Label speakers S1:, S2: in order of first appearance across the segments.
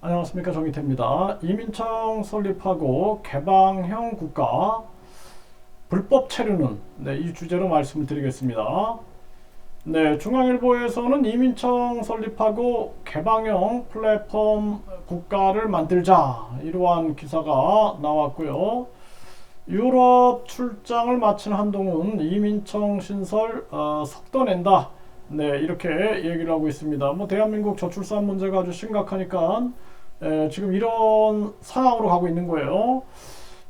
S1: 안녕하십니까, 정의태입니다. 이민청 설립하고 개방형 국가 불법 체류는 이 주제로 말씀을 드리겠습니다. 중앙일보에서는 이민청 설립하고 개방형 플랫폼 국가를 만들자, 이러한 기사가 나왔고요. 유럽 출장을 마친 한동훈 이민청 신설 속도 낸다, 이렇게 얘기를 하고 있습니다. 대한민국 저출산 문제가 아주 심각하니까 지금 이런 상황으로 가고 있는 거예요.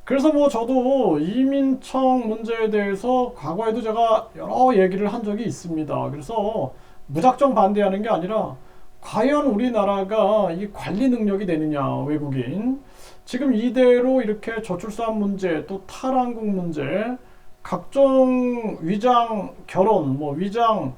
S1: 그래서 저도 이민청 문제에 대해서 과거에도 제가 여러 얘기를 한 적이 있습니다. 그래서 무작정 반대하는 게 아니라 과연 우리나라가 이 관리 능력이 되느냐, 외국인. 지금 이대로 이렇게 저출산 문제, 또 탈한국 문제, 각종 위장 결혼, 위장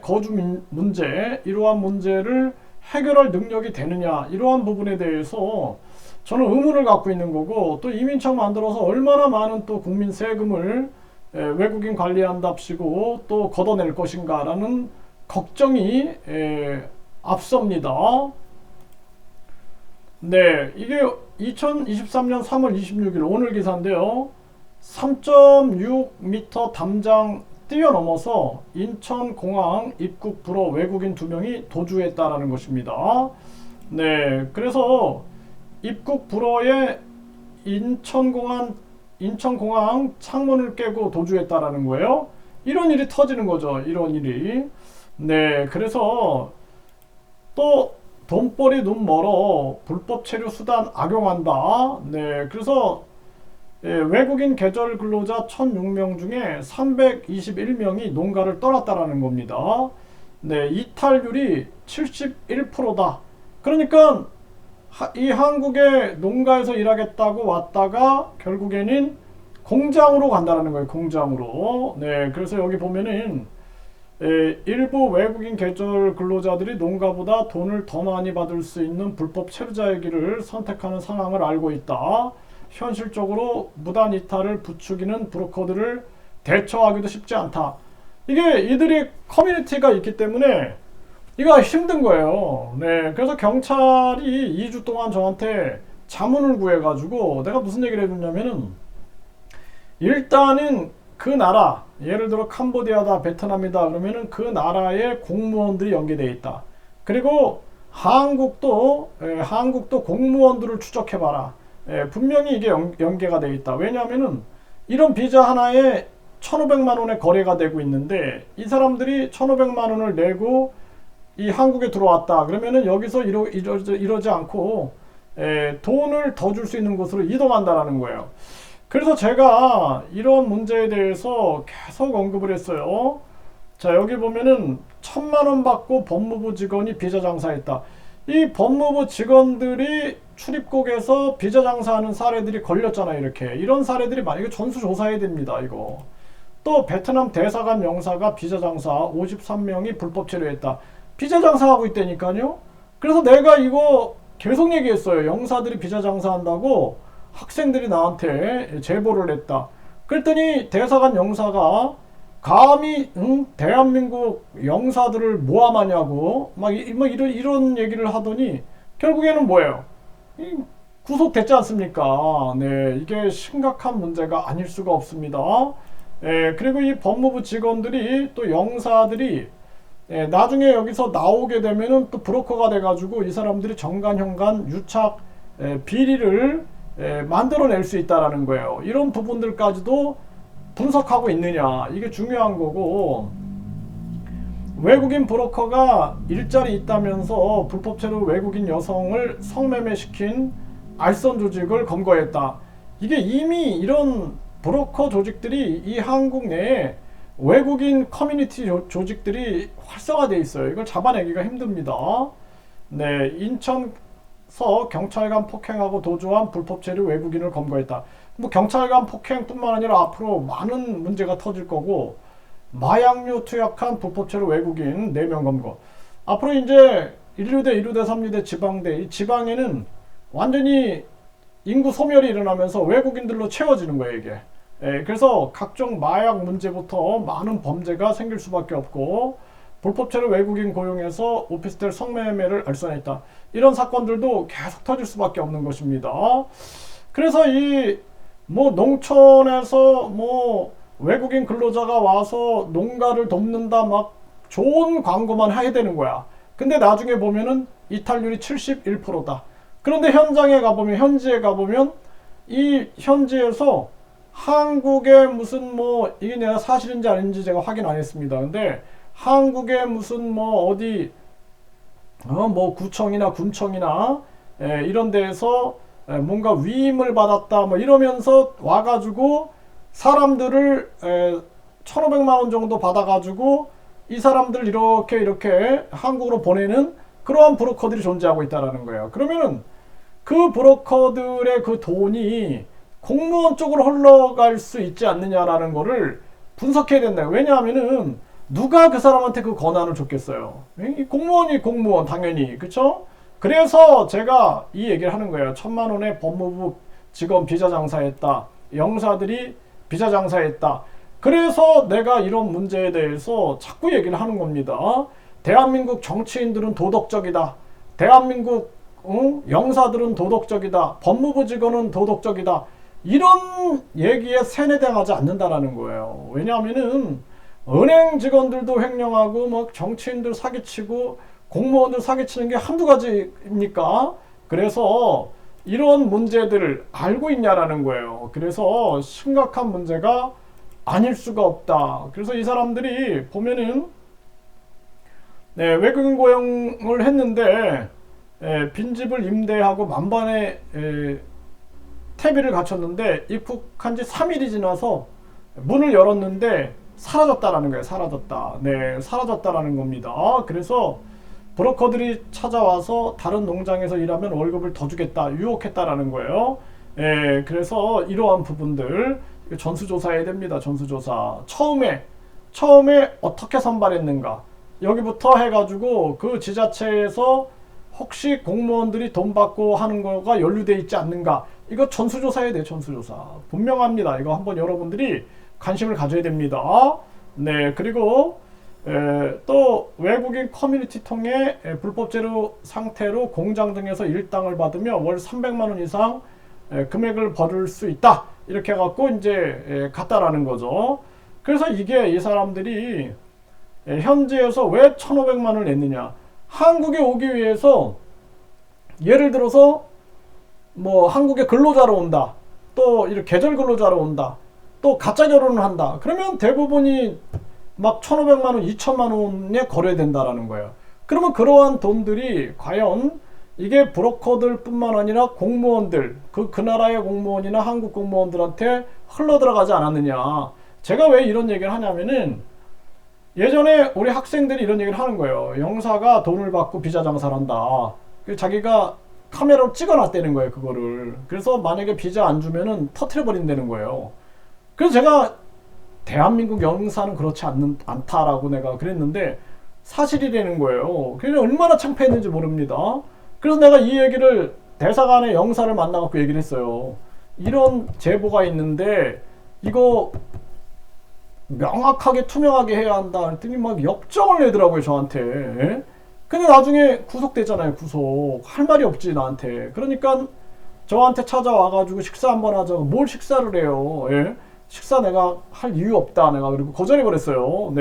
S1: 거주 문제, 이러한 문제를 해결할 능력이 되느냐, 이러한 부분에 대해서 저는 의문을 갖고 있는 거고, 또 이민청 만들어서 얼마나 많은 또 국민 세금을 외국인 관리한답시고 또 걷어낼 것인가 라는 걱정이 앞섭니다. 이게 2023년 3월 26일 오늘 기사인데요. 3.6m 담장 뛰어넘어서 인천공항 입국 불허 외국인 2명이 도주했다라는 것입니다. 그래서 입국 불허에 인천공항 창문을 깨고 도주했다라는 거예요. 이런 일이 터지는 거죠. 이런 일이. 그래서 또 돈벌이 눈 멀어 불법 체류 수단 악용한다. 그래서 외국인 계절 근로자 1,006명 중에 321명이 농가를 떠났다라는 겁니다. 이탈률이 71%다. 그러니까 이 한국의 농가에서 일하겠다고 왔다가 결국에는 공장으로 간다는 거예요. 공장으로. 그래서 여기 보면은 일부 외국인 계절 근로자들이 농가보다 돈을 더 많이 받을 수 있는 불법 체류자의 길을 선택하는 상황을 알고 있다. 현실적으로 무단 이탈을 부추기는 브로커들을 대처하기도 쉽지 않다. 이게 이들이 커뮤니티가 있기 때문에 이거 힘든 거예요. 그래서 경찰이 2주 동안 저한테 자문을 구해가지고 내가 무슨 얘기를 해줬냐면은, 일단은 그 나라, 예를 들어 캄보디아다, 베트남이다 그러면은 그 나라의 공무원들이 연계되어 있다. 그리고 한국도 공무원들을 추적해봐라. 분명히 이게 연계가 되어 있다. 왜냐하면은 이런 비자 하나에 1,500만 원의 거래가 되고 있는데, 이 사람들이 1,500만 원을 내고 이 한국에 들어왔다 그러면은 여기서 이러지 않고 돈을 더 줄 수 있는 곳으로 이동한다라는 거예요. 그래서 제가 이런 문제에 대해서 계속 언급을 했어요. 자, 여기 보면은 1,000만 원 받고 법무부 직원이 비자 장사했다. 이 법무부 직원들이 출입국에서 비자 장사하는 사례들이 걸렸잖아요. 이런 사례들이 만약에 전수조사해야 됩니다. 이거. 또 베트남 대사관 영사가 비자 장사 53명이 불법 체류했다. 비자 장사하고 있다니까요. 그래서 내가 이거 계속 얘기했어요. 영사들이 비자 장사한다고 학생들이 나한테 제보를 했다. 그랬더니 대사관 영사가 감히 대한민국 영사들을 모함하냐고 이런 얘기를 하더니 결국에는 뭐예요? 구속됐지 않습니까? 이게 심각한 문제가 아닐 수가 없습니다. 그리고 이 법무부 직원들이 또 영사들이 나중에 여기서 나오게 되면은 또 브로커가 돼가지고 이 사람들이 정관현관 유착 비리를 만들어낼 수 있다라는 거예요. 이런 부분들까지도 분석하고 있느냐, 이게 중요한 거고, 외국인 브로커가 일자리 있다면서 불법 체류 외국인 여성을 성매매시킨 알선 조직을 검거했다. 이게 이미 이런 브로커 조직들이 이 한국 내에 외국인 커뮤니티 조직들이 활성화되어 있어요. 이걸 잡아내기가 힘듭니다. 인천서 경찰관 폭행하고 도주한 불법 체류 외국인을 검거했다. 경찰관 폭행뿐만 아니라 앞으로 많은 문제가 터질 거고, 마약류 투약한 불법 체류 외국인 4명 검거. 앞으로 이제 1루대, 2루대, 3루대 지방대, 이 지방에는 완전히 인구 소멸이 일어나면서 외국인들로 채워지는 거예요, 이게. 그래서 각종 마약 문제부터 많은 범죄가 생길 수밖에 없고, 불법 체류 외국인 고용해서 오피스텔 성매매를 알선했다. 이런 사건들도 계속 터질 수밖에 없는 것입니다. 그래서 이 뭐 농촌에서 뭐 외국인 근로자가 와서 농가를 돕는다 막 좋은 광고만 해야 되는 거야. 근데 나중에 보면은 이탈률이 71%다. 그런데 현장에 가보면, 현지에 가보면 이 현지에서 한국의 무슨 뭐 이게 내가 사실인지 아닌지 제가 확인 안 했습니다. 근데 한국의 무슨 뭐 어디 뭐 구청이나 군청이나 이런 데에서 뭔가 위임을 받았다 뭐 이러면서 와가지고 사람들을 1,500만 원 정도 받아가지고 이 사람들 이렇게 한국으로 보내는 그러한 브로커들이 존재하고 있다라는 거예요. 그러면은 그 브로커들의 그 돈이 공무원 쪽으로 흘러갈 수 있지 않느냐라는 거를 분석해야 된다. 왜냐하면은 누가 그 사람한테 그 권한을 줬겠어요. 이 공무원이 공무원 당연히 그쵸? 그래서 제가 이 얘기를 하는 거예요. 1,000만 원의 법무부 직원 비자 장사했다. 영사들이 비자 장사했다. 그래서 내가 이런 문제에 대해서 자꾸 얘기를 하는 겁니다. 대한민국 정치인들은 도덕적이다. 대한민국 영사들은 도덕적이다. 법무부 직원은 도덕적이다. 이런 얘기에 세뇌당하지 않는다라는 거예요. 왜냐하면은 은행 직원들도 횡령하고 막 정치인들 사기치고 공무원들 사기치는 게 한두 가지입니까? 그래서 이런 문제들을 알고 있냐라는 거예요. 그래서 심각한 문제가 아닐 수가 없다. 그래서 이 사람들이 보면은 외국인 고용을 했는데 빈집을 임대하고 만반의 태비를 갖췄는데 입국한 지 3일이 지나서 문을 열었는데 사라졌다라는 거예요. 사라졌다. 사라졌다라는 겁니다. 그래서 브로커들이 찾아와서 다른 농장에서 일하면 월급을 더 주겠다, 유혹했다라는 거예요. 그래서 이러한 부분들 전수조사해야 됩니다. 전수조사. 처음에 어떻게 선발했는가, 여기부터 해가지고 그 지자체에서 혹시 공무원들이 돈 받고 하는 거가 연루돼 있지 않는가, 이거 전수조사해야 돼요. 전수조사 분명합니다. 이거 한번 여러분들이 관심을 가져야 됩니다. 그리고 또 외국인 커뮤니티 통해 불법 재료 상태로 공장 등에서 일당을 받으며 월 300만 원 이상 금액을 벌을 수 있다. 이렇게 해갖고 이제 갔다라는 거죠. 그래서 이게 이 사람들이 현지에서 왜 1,500만 원을 냈느냐. 한국에 오기 위해서 예를 들어서 뭐 한국에 근로자로 온다. 또 이렇게 계절 근로자로 온다. 또 가짜 결혼을 한다. 그러면 대부분이 막 1,500만 원, 2,000만 원에 거래된다라는 거예요. 그러면 그러한 돈들이 과연 이게 브로커들 뿐만 아니라 공무원들, 그 나라의 공무원이나 한국 공무원들한테 흘러 들어가지 않았느냐. 제가 왜 이런 얘기를 하냐면은 예전에 우리 학생들이 이런 얘기를 하는 거예요. 영사가 돈을 받고 비자 장사를 한다. 자기가 카메라로 찍어놨다는 거예요, 그거를. 그래서 만약에 비자 안 주면은 터트려 버린다는 거예요. 그래서 제가 대한민국 영사는 그렇지 않다라고 내가 그랬는데 사실이라는 거예요. 그래서 얼마나 창피했는지 모릅니다. 그래서 내가 이 얘기를 대사관의 영사를 만나갖고 얘기를 했어요. 이런 제보가 있는데 이거 명확하게 투명하게 해야 한다 했더니 막 역정을 내더라고요, 저한테. 근데 나중에 구속됐잖아요. 구속. 할 말이 없지, 나한테. 그러니까 저한테 찾아와가지고 식사 한번 하자고. 뭘 식사를 해요. 식사 내가 할 이유 없다. 내가 그리고 거절해버렸어요.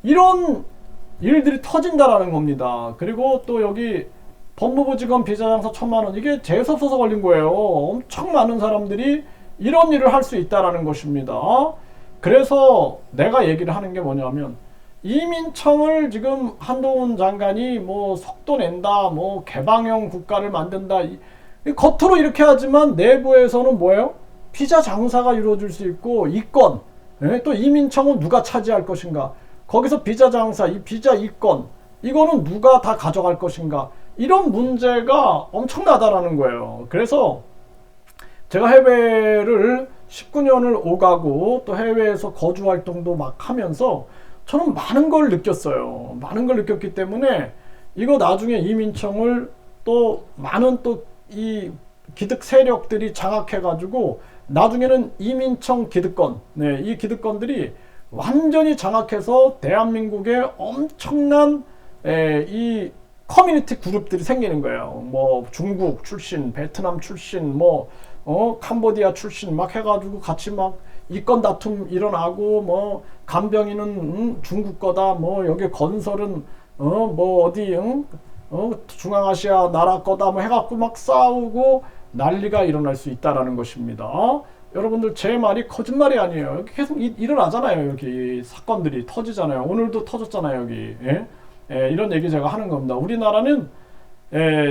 S1: 이런 일들이 터진다라는 겁니다. 그리고 또 여기 법무부 직원 비자 장사 1,000만 원, 이게 재수없어서 걸린 거예요. 엄청 많은 사람들이 이런 일을 할 수 있다라는 것입니다. 그래서 내가 얘기를 하는 게 뭐냐면 이민청을 지금 한동훈 장관이 뭐 속도 낸다, 뭐 개방형 국가를 만든다, 겉으로 이렇게 하지만 내부에서는 뭐예요? 비자 장사가 이루어질 수 있고 이권, 또 이민청은 누가 차지할 것인가, 거기서 비자 장사, 이 비자 이권, 이거는 누가 다 가져갈 것인가, 이런 문제가 엄청나다라는 거예요. 그래서 제가 해외를 19년을 오가고 또 해외에서 거주 활동도 막 하면서 저는 많은 걸 느꼈어요. 많은 걸 느꼈기 때문에 이거 나중에 이민청을 또 많은 또 이 기득 세력들이 장악해가지고 나중에는 이민청 기득권, 이 기득권들이 완전히 장악해서 대한민국의 엄청난 이 커뮤니티 그룹들이 생기는 거예요. 뭐 중국 출신, 베트남 출신, 뭐 캄보디아 출신 막 해가지고 같이 막 이권 다툼 일어나고, 뭐 간병인은 중국 거다, 뭐 여기 건설은 뭐 어디 중앙아시아 나라 거다, 뭐 해갖고 막 싸우고 난리가 일어날 수 있다라는 것입니다. 여러분들 제 말이 거짓말이 아니에요. 여기 계속 일어나잖아요. 여기 사건들이 터지잖아요. 오늘도 터졌잖아요. 여기 이런 얘기 제가 하는 겁니다. 우리나라는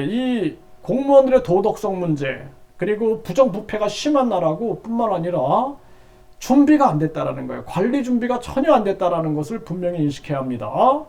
S1: 이 공무원들의 도덕성 문제, 그리고 부정부패가 심한 나라고 뿐만 아니라 준비가 안 됐다라는 거예요. 관리 준비가 전혀 안 됐다라는 것을 분명히 인식해야 합니다.